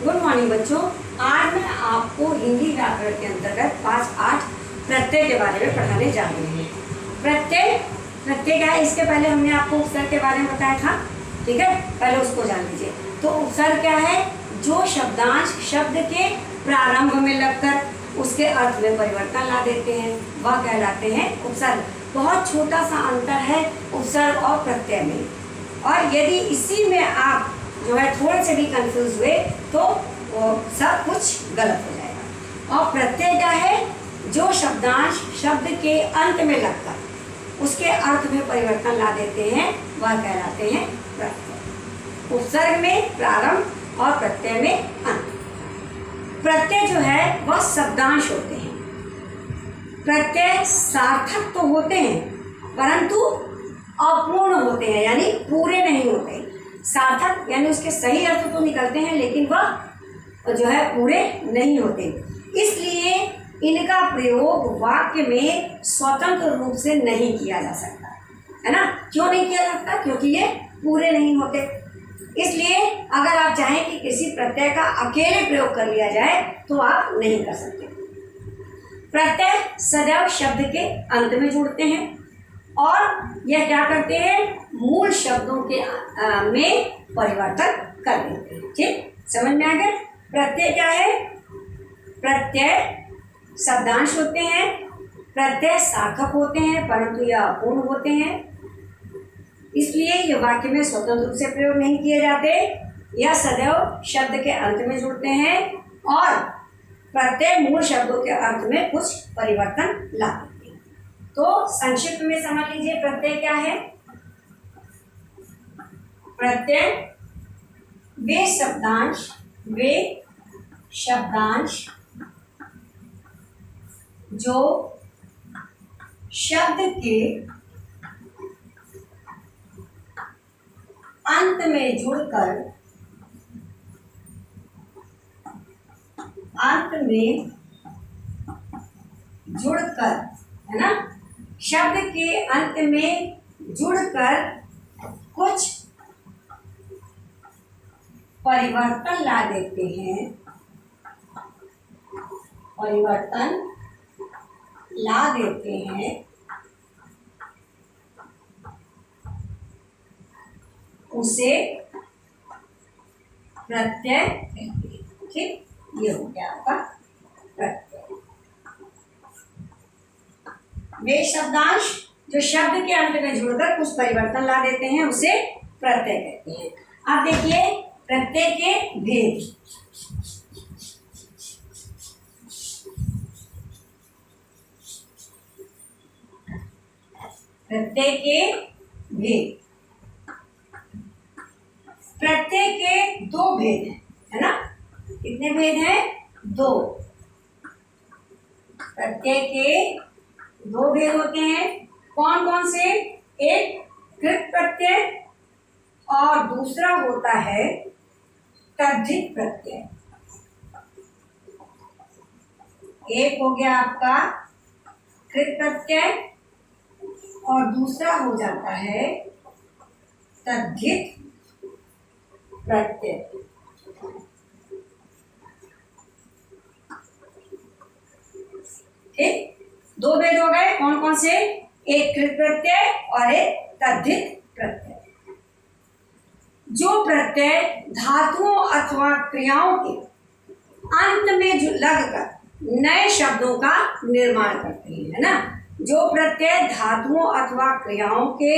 Good morning बच्चों। आज मैं आपको हिंदी व्याकरण के अंतर्गत 5-8 प्रत्यय के बारे में पढ़ाने जा रही हूँ। प्रत्यय क्या है, इसके पहले हमने आपको उपसर्ग के बारे में बताया था, ठीक है, पहले उसको जान लीजिए। तो उपसर्ग क्या है? जो शब्दांश शब्द के प्रारंभ में लगकर उसके अर्थ में परिवर्तन ला देते हैं, वह कहलाते हैं उपसर्ग। बहुत छोटा सा अंतर है उपसर्ग और प्रत्यय में, और यदि इसी में आप जो है थोड़े से भी कंफ्यूज हुए तो वो सब कुछ गलत हो जाएगा। और प्रत्यय क्या है? जो शब्दांश शब्द के अंत में लगकर उसके अर्थ में परिवर्तन ला देते हैं, वह कहलाते हैं प्रत्यय। उपसर्ग में प्रारंभ और प्रत्यय में अंत। प्रत्यय जो है वह शब्दांश होते हैं। प्रत्यय सार्थक तो होते हैं परंतु अपूर्ण होते हैं, यानी पूरे नहीं होते। सार्थक यानी उसके सही अर्थ तो निकलते हैं लेकिन वह जो है पूरे नहीं होते। इसलिए इनका प्रयोग वाक्य में स्वतंत्र रूप से नहीं किया जा सकता, है ना। क्यों नहीं किया जा सकता? क्योंकि ये पूरे नहीं होते। इसलिए अगर आप चाहें कि किसी प्रत्यय का अकेले प्रयोग कर लिया जाए तो आप नहीं कर सकते। प्रत्यय सदैव शब्द के अंत में जुड़ते हैं और यह क्या करते हैं? मूल शब्दों के में परिवर्तन कर देते हैं। ठीक, समझ में आ गया? प्रत्यय क्या है? प्रत्यय शब्दांश होते हैं, प्रत्यय सार्थक होते हैं परंतु यह अपूर्ण होते हैं, इसलिए ये वाक्य में स्वतंत्र रूप से प्रयोग नहीं किए जाते। यह सदैव शब्द के अंत में जुड़ते हैं और प्रत्यय मूल शब्दों के अर्थ में कुछ परिवर्तन लाते हैं। तो संक्षिप्त में समझ लीजिए प्रत्यय क्या है। प्रत्यय वे शब्दांश जो शब्द के अंत में जुड़कर है ना, शब्द के अंत में जुड़कर कुछ परिवर्तन ला देते हैं, उसे प्रत्यय कहते हैं। ठीक, ये हो गया आपका प्रत्यय। वे शब्दांश जो शब्द के अंत में जुड़कर कुछ परिवर्तन ला देते हैं उसे प्रत्यय कहते हैं। अब देखिए प्रत्यय के भेद। प्रत्यय के दो भेद हैं, है ना। कितने भेद हैं? दो। प्रत्यय के दो भेद होते हैं। कौन कौन से? एक कृत प्रत्यय और दूसरा होता है तद्धित प्रत्यय। एक हो गया आपका कृत प्रत्यय और दूसरा हो जाता है तद्धित प्रत्यय। ठीक, दो भेद हो गए। कौन कौन से? एक कृत प्रत्यय और एक तद्धित प्रत्यय। जो प्रत्यय धातुओं अथवा क्रियाओं के अंत में जो लगकर नए शब्दों का निर्माण करते हैं, है ना। जो प्रत्यय धातुओं अथवा क्रियाओं के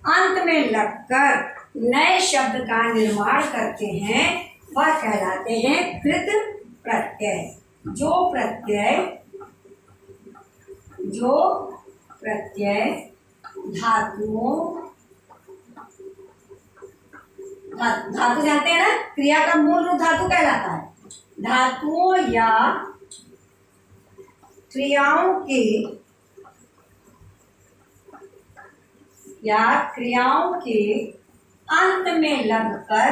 अंत में लगकर नए शब्द का निर्माण करते हैं वह कहलाते हैं कृत प्रत्यय। जो प्रत्यय धातु जानते हैं ना, क्रिया का मूल रूप धातु कहलाता है। धातुओं या क्रियाओं के अंत में लगकर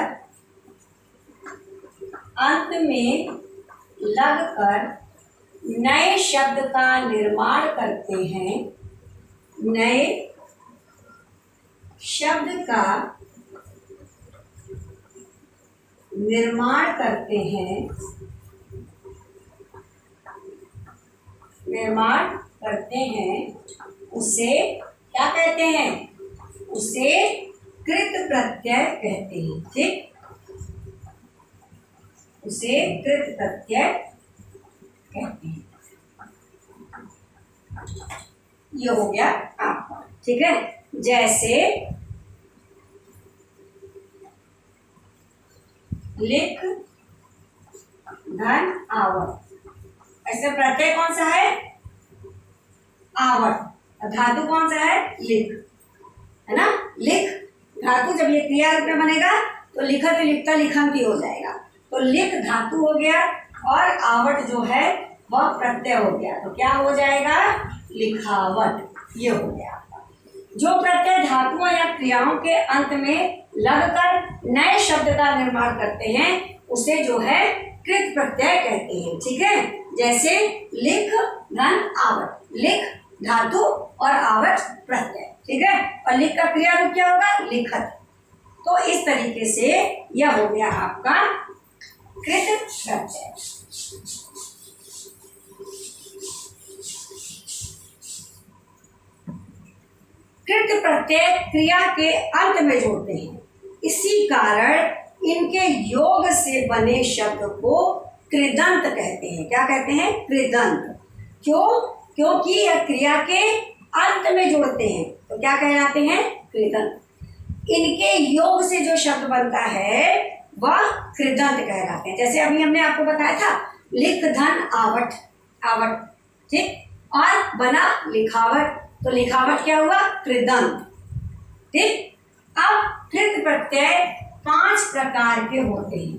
नए शब्द का निर्माण करते हैं। नए शब्द का निर्माण करते हैं, निर्माण करते हैं, उसे क्या कहते हैं? उसे कृत प्रत्यय कहते हैं। ठीक, उसे कृत प्रत्यय कहते हैं। ये हो गया आपका। ठीक है, जैसे लिख, धन, आवट। ऐसे प्रत्यय कौन सा है? आवट। धातु कौन सा है? लिख, है ना। लिख धातु जब ये क्रिया रूप में बनेगा तो लिखत लिखता लिखंती हो जाएगा। तो लिख धातु हो गया और आवट जो है वह प्रत्यय हो गया, तो क्या हो जाएगा? लिखावट। ये हो गया। जो प्रत्यय धातुओं या क्रियाओं के अंत में लगकर नए शब्द का निर्माण करते हैं उसे जो है कृत प्रत्यय कहते हैं। ठीक है, जैसे लिख, धन, आवट। लिख धातु और आवट प्रत्यय। ठीक है, और लिख का क्रिया रूप क्या होगा? लिखत। तो इस तरीके से यह हो गया आपका कृत प्रत्यय। कृत प्रत्यय क्रिया के अंत में जोड़ते हैं, इसी कारण इनके योग से बने शब्द को कृदंत कहते हैं। क्या कहते हैं? कृदंत। क्यों? क्योंकि यह क्रिया के अंत में जोड़ते हैं तो क्या कहलाते हैं? कृदंत। इनके योग से जो शब्द बनता है वह कृदंत कहलाते हैं। जैसे अभी हमने आपको बताया था लिख, धन, आवट। आवट। ठीक, और बना लिखावट, तो लिखावट क्या हुआ? कृदंत। ठीक, अब कृत प्रत्यय 5 प्रकार के होते हैं।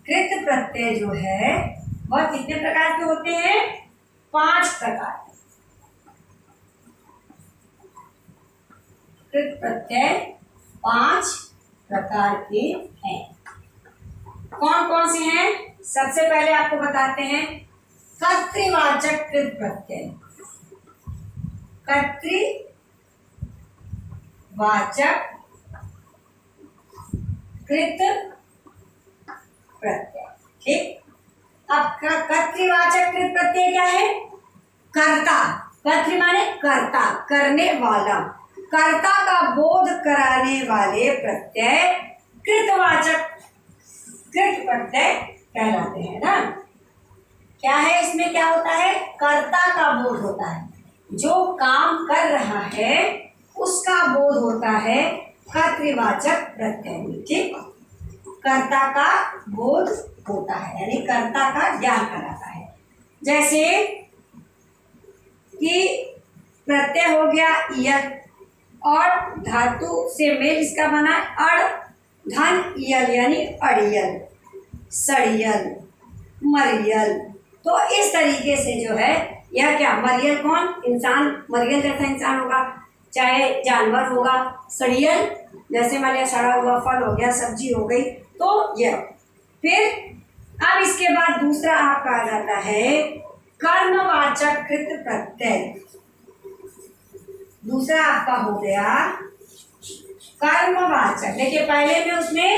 कृत प्रत्यय जो है वह कितने प्रकार के होते हैं? 5 प्रकार। कृत प्रत्यय 5 प्रकार के हैं। कौन कौन से हैं? सबसे पहले आपको बताते हैं कर्तृवाचक कृत प्रत्यय। कर्तृवाचक कृत प्रत्यय। ठीक, अब कर्तृवाचक कृत प्रत्यय क्या है? कर्ता। कर्तृ माने कर्ता, करने वाला। कर्ता का बोध कराने वाले प्रत्यय कृतवाचक कृत प्रत्यय कहलाते हैं ना। क्या है इसमें? क्या होता है? कर्ता का बोध होता है, जो काम कर रहा है उसका बोध होता है कर्तृवाचक प्रत्यय में। ठीक, कर्ता का बोध होता है यानी कर्ता का ज्ञान कराता है। जैसे कि प्रत्यय हो गया यल और धातु से मेल इसका बना अड़, धन, यल यानी अड़ियल, सड़ियल, मरियल। तो इस तरीके से जो है यह क्या? मरियल कौन? इंसान, मरियल जैसा इंसान होगा, चाहे जानवर होगा। सड़ियल जैसे मान लिया सड़ा हुआ फल हो गया, सब्जी हो गई। तो यह फिर अब इसके बाद दूसरा आपका आ जाता है कर्मवाचक कृत प्रत्यय। दूसरा आपका हो गया कर्मवाचक। देखिए पहले में उसने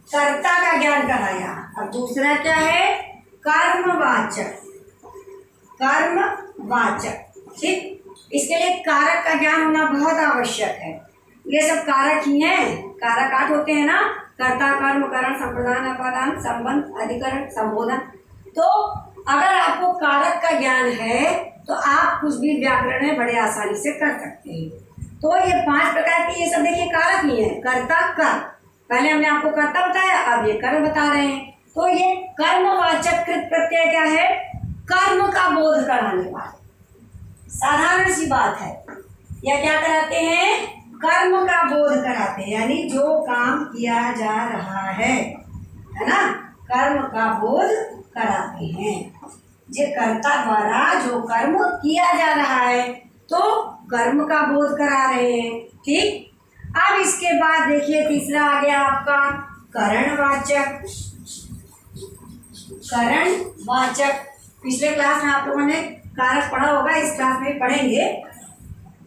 कर्ता का ज्ञान कराया, अब दूसरा क्या है? कर्मवाचक। कर्मवाचक। ठीक, इसके लिए कारक का ज्ञान होना बहुत आवश्यक है। ये सब कारक ही हैं। कारक 8 होते हैं ना, कर्ता, कर्म, करण, संप्रदान, अपादान, संबंध, अधिकरण, संबोधन। तो अगर आपको कारक का ज्ञान है तो आप कुछ भी व्याकरण में बड़े आसानी से कर सकते हैं। तो ये 5 प्रकार के, ये सब देखिए कारक ही है। कर्ता, कर, पहले हमने आपको कर्ता बताया, अब ये कर्म बता रहे हैं। तो ये कर्मवाचक कृत प्रत्यय क्या है? कर्म का बोध कराने वाले। साधारण सी बात है, यह क्या कराते हैं? कर्म का बोध कराते हैं, यानी जो काम किया जा रहा है ना, कर्म का बोध कराते हैं। जे कर्ता द्वारा जो कर्म किया जा रहा है तो कर्म का बोध करा रहे हैं। ठीक, अब इसके बाद देखिए तीसरा आ गया आपका करणवाचक। करणवाचक पिछले क्लास में आप लोगों ने कारक पढ़ा होगा, इस क्लास में पढ़ेंगे।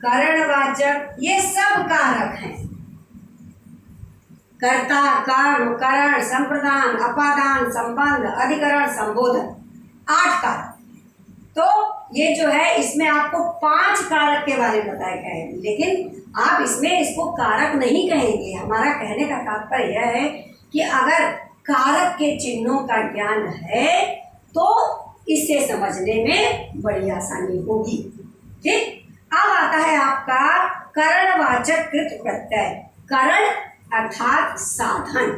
करणवाचक ये सब कारक हैं। कर्ता, कर्म, करण, संप्रदान, अपादान, संबंध, अधिकरण, संबोधन, 8 कारक। तो ये जो है इसमें आपको 5 कारक के बारे में बताया गया है, लेकिन आप इसमें इसको कारक नहीं कहेंगे। हमारा कहने का तात्पर्य यह है कि अगर कारक के चिन्हों का ज्ञान है तो इससे समझने में बड़ी आसानी होगी। ठीक, अब आता है आपका करणवाचक कृत प्रत्यय। करण अर्थात साधन,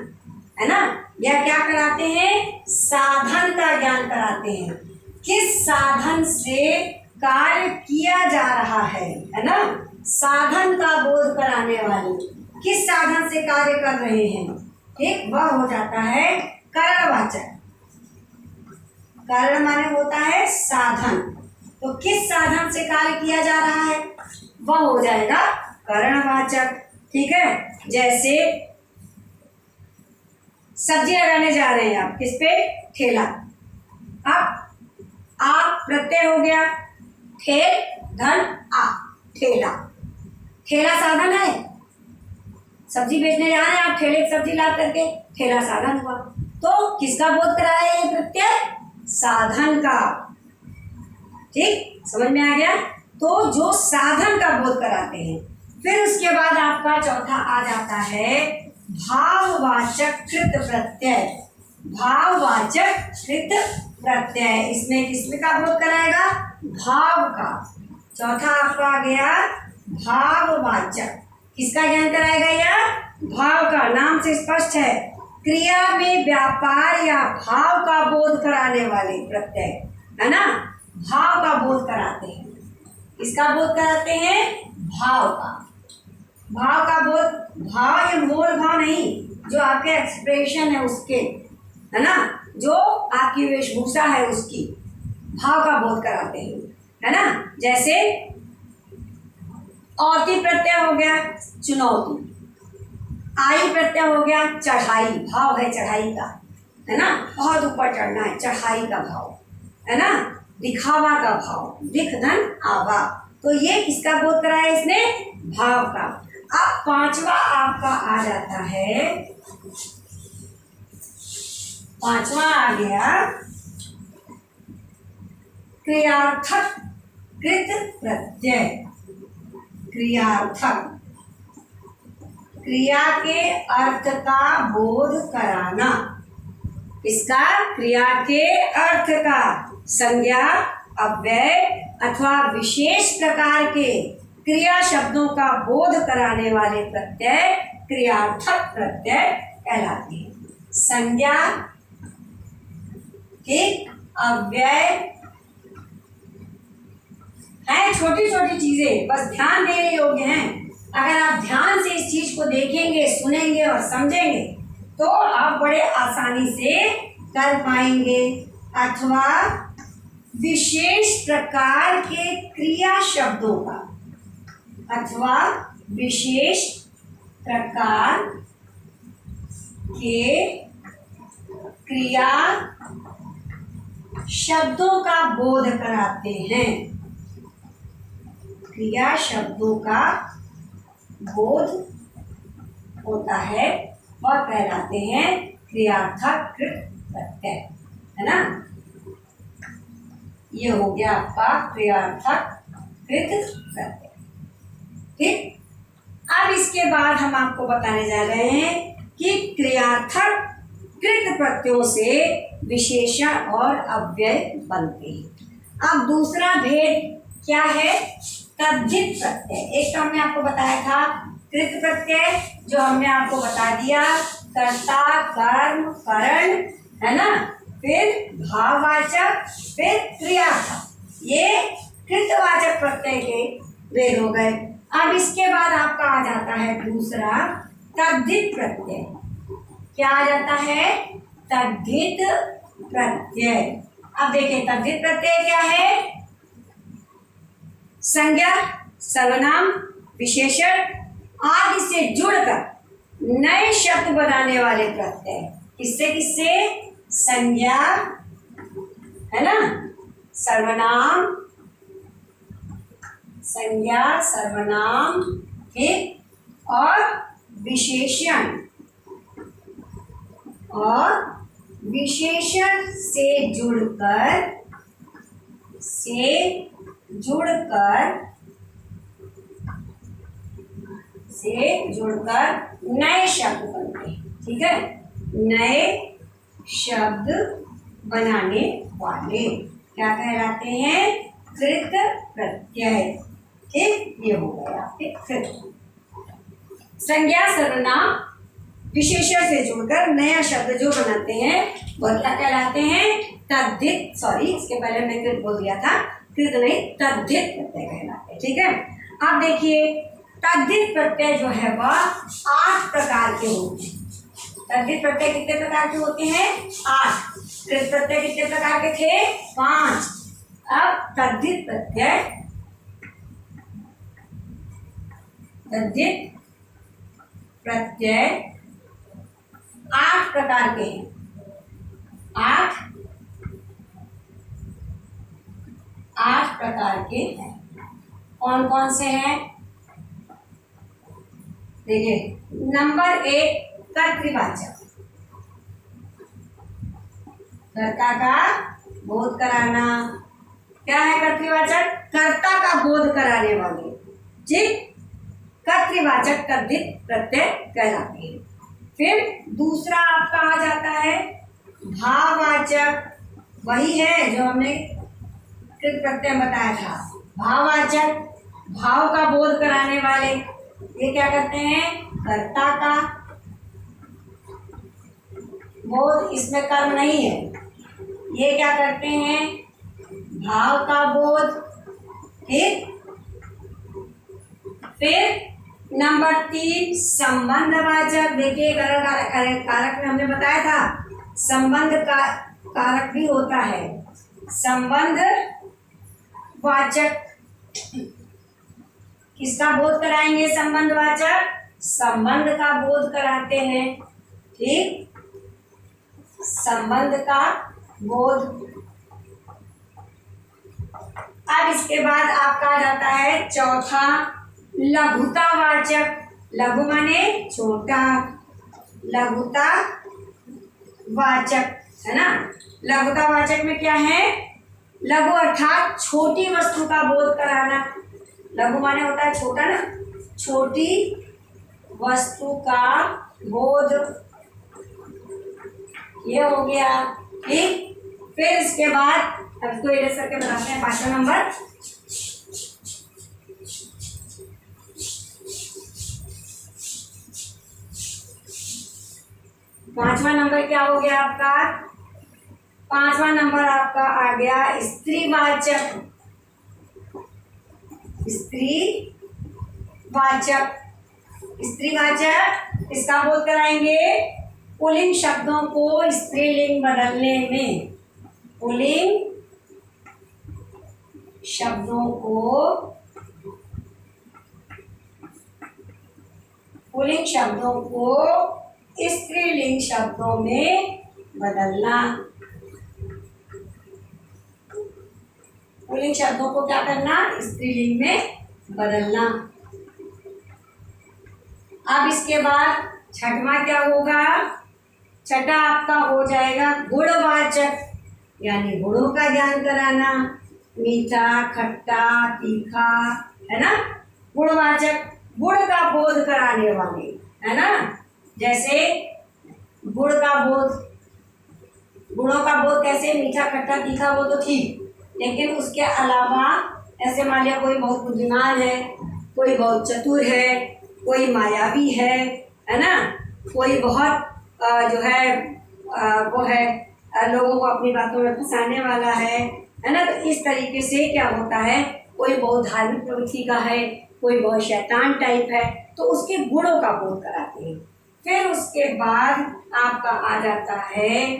है ना। यह क्या कराते हैं? साधन का ज्ञान कराते हैं। किस साधन से कार्य किया जा रहा है ना। साधन का बोध कराने वाले किस साधन से कार्य कर रहे हैं, ठीक, वह हो जाता है करणवाचक। कारण माने होता है साधन, तो किस साधन से कार्य किया जा रहा है वह हो जाएगा करणवाचक। ठीक है, जैसे सब्जी लगाने जा रहे हैं आप, किस पे? ठेला। अब आप प्रत्यय हो गया, ठेल धन आ, ठेला। ठेला साधन है, सब्जी बेचने जा रहे हैं आप, ठेले सब्जी ला करके, ठेला साधन हुआ। तो किसका बोध कराया ये प्रत्यय? साधन का। ठीक, समझ में आ गया। तो जो साधन का बोध कराते हैं। फिर उसके बाद आपका चौथा आ जाता है भाववाचक कृत प्रत्यय। भाववाचक कृत प्रत्यय, इसमें किसमें का बोध कराएगा? भाव का। चौथा आपका आ गया भाववाचक, किसका ज्ञान कराएगा? यह भाव का। नाम से स्पष्ट है, क्रिया में व्यापार या भाव का बोध कराने वाले प्रत्यय, है ना। भाव का बोध कराते हैं। किसका बोध कराते हैं? भाव का। भाव का बोध, भाव ये मोल भाव नहीं, जो आपके एक्सप्रेशन है उसके, है ना, जो आपकी वेशभूषा है उसकी, भाव का बोध कराते हैं, है ना। जैसे औती प्रत्यय हो गया चुनौती, आई प्रत्यय हो गया चढ़ाई, भाव है चढ़ाई का, है ना, बहुत ऊपर चढ़ना है, चढ़ाई का भाव, है ना। दिखावा का भाव, दिख धन आवा, तो ये किसका बोध कराया इसने? भाव का। अब पांचवा आपका आ जाता है, पांचवा आ गया क्रियार्थक कृत प्रत्यय। क्रियार्थक, क्रिया के अर्थ का बोध कराना। इसका क्रिया के अर्थ का, संज्ञा, अव्यय अथवा विशेष प्रकार के क्रिया शब्दों का बोध कराने वाले प्रत्यय क्रियार्थक प्रत्यय कहलाते हैं। संज्ञा, ठीक, अव्यय है, छोटी छोटी चीजें बस ध्यान देने योग्य हैं। अगर आप ध्यान से इस चीज को देखेंगे, सुनेंगे और समझेंगे तो आप बड़े आसानी से कर पाएंगे। अथवा विशेष प्रकार के क्रिया शब्दों का, अथवा विशेष प्रकार के क्रिया शब्दों का बोध कराते हैं। क्रिया शब्दों का बोध होता है और कहलाते हैं क्रियार्थक कृत प्रत्यय, है ना। ये हो गया आपका क्रियार्थक कृत प्रत्यय। ठीक, अब इसके बाद हम आपको बताने जा रहे हैं कि क्रियार्थक कृत प्रत्ययों से विशेषण और अव्यय बनते हैं। अब दूसरा भेद क्या है? तद्धित प्रत्यय। एक तो हमने आपको बताया था कृत प्रत्यय, जो हमने आपको बता दिया कर्ता, कर्म, करण, है ना, फिर भाववाचक, फिर क्रियार्थक, ये कृतवाचक प्रत्यय के भेद हो गए। अब इसके बाद आपका आ जाता है दूसरा तद्धित प्रत्यय। क्या आ जाता है? तद्धित प्रत्यय। अब देखिए तद्धित प्रत्यय क्या है? संज्ञा, सर्वनाम, विशेषण आदि से जुड़कर नए शब्द बनाने वाले प्रत्यय। किससे किससे? संज्ञा, है ना, सर्वनाम, संज्ञा, सर्वनाम, ठीक, और विशेषण और विशेषण से जुड़कर नए शब्द बनते हैं। ठीक है, नए शब्द बनाने वाले क्या कहलाते हैं? कृत प्रत्यय। ठीक, ये हो गया आपके कृत। संज्ञा सर्वनाम विशेषण से जुड़कर नया शब्द जो बनाते हैं वह क्या कहलाते हैं? तद्धित। सॉरी, इसके पहले मैं कृत बोल दिया था, कृत नहीं, तद्धित प्रत्यय कहलाते हैं। ठीक है, अब देखिए तद्धित प्रत्यय जो है वह 8 प्रकार के होते हैं। तद्धित प्रत्यय कितने प्रकार के होते हैं? 8। कृत प्रत्यय कितने प्रकार के थे? 5। अब तद्धित प्रत्यय 8 प्रकार के हैं। 8 प्रकार के हैं। कौन कौन से हैं? देखिए, नंबर 1 कर्तृवाचक। कर्ता का बोध कराना। क्या है कर्तृवाचक? कर्ता का बोध कराने वाले। ठीक, कर्तृवाचक तद्धित प्रत्यय कहलाते हैं। फिर दूसरा आपका आ जाता है भाववाचक। वही है जो हमने कृत प्रत्यय बताया था। भाववाचक, भाव का बोध कराने वाले। ये क्या करते हैं? कर्ता का बोध, इसमें कर्म नहीं है। ये क्या करते हैं? भाव का बोध। ठीक, फिर नंबर 3 संबंधवाचक। देखिए कारक में हमने बताया था संबंध का कारक भी होता है। संबंध वाचक किसका बोध कराएंगे? संबंधवाचक संबंध का बोध कराते हैं। ठीक, संबंध का बोध। अब इसके बाद आपका आ जाता है चौथा लघुतावाचक। लघु माने छोटा, लघुतावाचक है ना। लघुतावाचक में क्या है? लघु अर्थात छोटी वस्तु का बोध कराना। लघु माने होता है छोटा ना, छोटी वस्तु का बोध, ये हो गया। ठीक, फिर इसके बाद अब इसको इरेज करके बताते हैं 5वां नंबर। पांचवा नंबर क्या हो गया आपका? 5वां नंबर आपका आ गया स्त्रीवाचक। स्त्रीवाचक इसका बोध कराएंगे पुल्लिंग शब्दों को स्त्रीलिंग बदलने में। पुल्लिंग शब्दों को स्त्रीलिंग शब्दों में बदलना। पुल्लिंग शब्दों को क्या करना? स्त्रीलिंग में बदलना। अब इसके बाद छठवां क्या होगा? छठा आपका हो जाएगा गुणवाचक, यानी गुणों का ज्ञान कराना। मीठा, खट्टा, तीखा, है ना। गुणवाचक गुण का बोध कराने वाले, है ना। जैसे गुण का बोध, गुणों का बोध कैसे? मीठा, खट्टा, तीखा, वो तो ठीक, लेकिन उसके अलावा ऐसे मान लिया कोई बहुत बुद्धिमान है, कोई बहुत चतुर है, कोई मायावी है ना, कोई बहुत जो है वो है लोगों को अपनी बातों में फंसाने वाला है ना। तो इस तरीके से क्या होता है, कोई बहुत धार्मिक प्रवृत्ति का है, कोई बहुत शैतान टाइप है, तो उसके गुणों का बोध कराते हैं। फिर उसके बाद आपका आ जाता है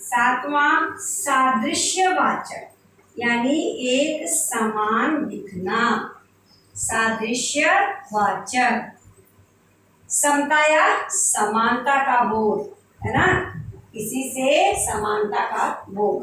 7वां सादृश्यवाचक, यानी एक समान दिखना। सादृश्यवाचक समता या समानता का बोध, है ना, किसी से समानता का बोध।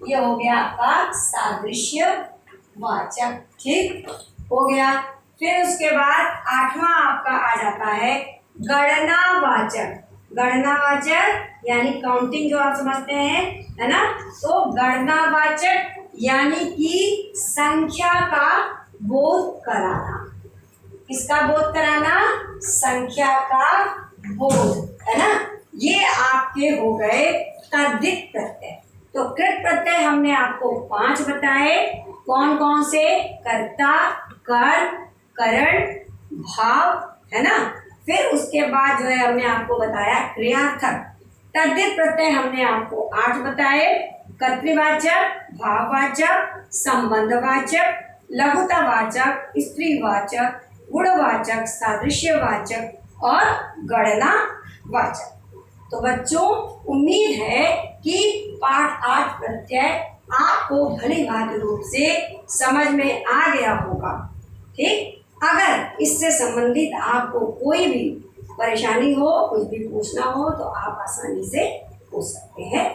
ये हो गया आपका सादृश्यवाचक। ठीक हो गया। फिर उसके बाद 8वां आपका आ जाता है गणनावाचक। गणनावाचक यानी काउंटिंग जो आप समझते हैं, है ना। तो गणनावाचक यानी कि संख्या का बोध कराना। किसका बोध कराना? संख्या का बोध, है ना। ये आपके हो गए तद्धित प्रत्यय। तो कृत प्रत्यय हमने आपको 5 बताए। कौन कौन से? कर्ता, कर, करण, भाव, है ना। फिर उसके बाद जो है हमने आपको बताया क्रियार्थक। तद्धित प्रत्यय हमने आपको 8 बताए। कर्तृवाचक, भाववाचक, संबंधवाचक, लघुतावाचक, स्त्रीवाचक, गुणवाचक, सादृश्यवाचक और गणनावाचक। तो बच्चों, उम्मीद है कि पाठ 8 प्रत्यय आपको भली भांति रूप से समझ में आ गया होगा। ठीक, अगर इससे संबंधित आपको कोई भी परेशानी हो, कुछ भी पूछना हो तो आप आसानी से पूछ सकते हैं।